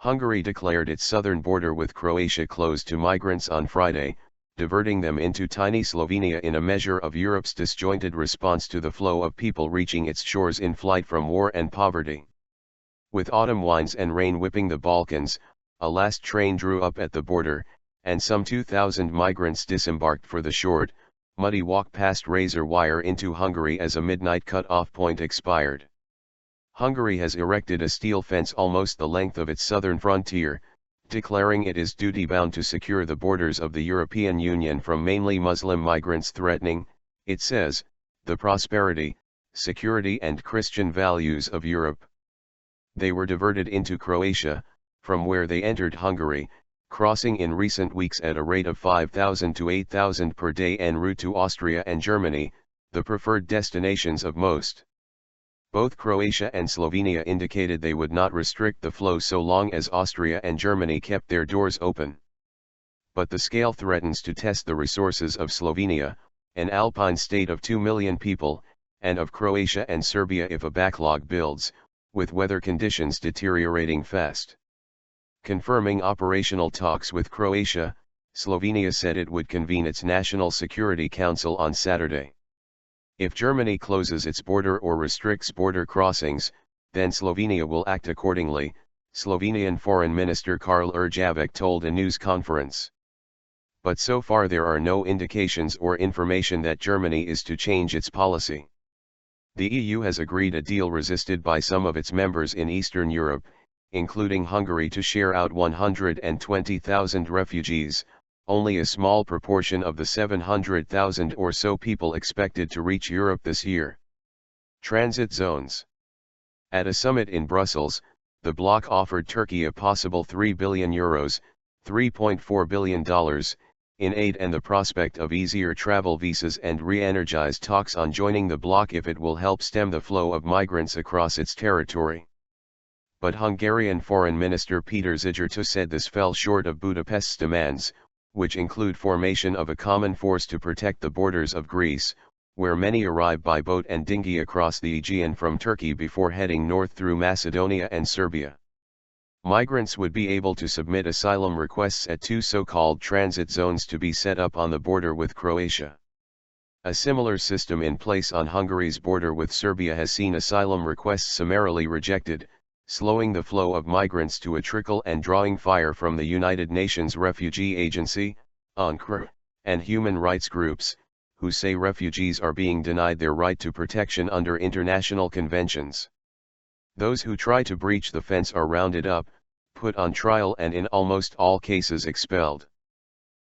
Hungary declared its southern border with Croatia closed to migrants on Friday, diverting them into tiny Slovenia in a measure of Europe's disjointed response to the flow of people reaching its shores in flight from war and poverty. With autumn winds and rain whipping the Balkans, a last train drew up at the border, and some 2,000 migrants disembarked for the short, muddy walk past razor wire into Hungary as a midnight cut-off point expired. Hungary has erected a steel fence almost the length of its southern frontier, declaring it is duty-bound to secure the borders of the European Union from mainly Muslim migrants threatening, it says, the prosperity, security and Christian values of Europe. They were diverted into Croatia, from where they entered Hungary, crossing in recent weeks at a rate of 5,000 to 8,000 per day en route to Austria and Germany, the preferred destinations of most. Both Croatia and Slovenia indicated they would not restrict the flow so long as Austria and Germany kept their doors open. But the scale threatens to test the resources of Slovenia, an alpine state of 2 million people, and of Croatia and Serbia if a backlog builds, with weather conditions deteriorating fast. Confirming operational talks with Croatia, Slovenia said it would convene its National Security Council on Saturday. If Germany closes its border or restricts border crossings, then Slovenia will act accordingly, Slovenian Foreign Minister Karl Erjavec told a news conference. But so far there are no indications or information that Germany is to change its policy. The EU has agreed a deal resisted by some of its members in Eastern Europe, including Hungary, to share out 120,000 refugees, only a small proportion of the 700,000 or so people expected to reach Europe this year. Transit zones. At a summit in Brussels, the bloc offered Turkey a possible €3 billion, $3.4 billion, in aid and the prospect of easier travel visas and re-energized talks on joining the bloc if it will help stem the flow of migrants across its territory. But Hungarian Foreign Minister Peter Szijjártó said this fell short of Budapest's demands, which include formation of a common force to protect the borders of Greece, where many arrive by boat and dinghy across the Aegean from Turkey before heading north through Macedonia and Serbia. Migrants would be able to submit asylum requests at two so-called transit zones to be set up on the border with Croatia. A similar system in place on Hungary's border with Serbia has seen asylum requests summarily rejected, slowing the flow of migrants to a trickle and drawing fire from the United Nations Refugee Agency, UNHCR, and human rights groups, who say refugees are being denied their right to protection under international conventions. Those who try to breach the fence are rounded up, put on trial and in almost all cases expelled.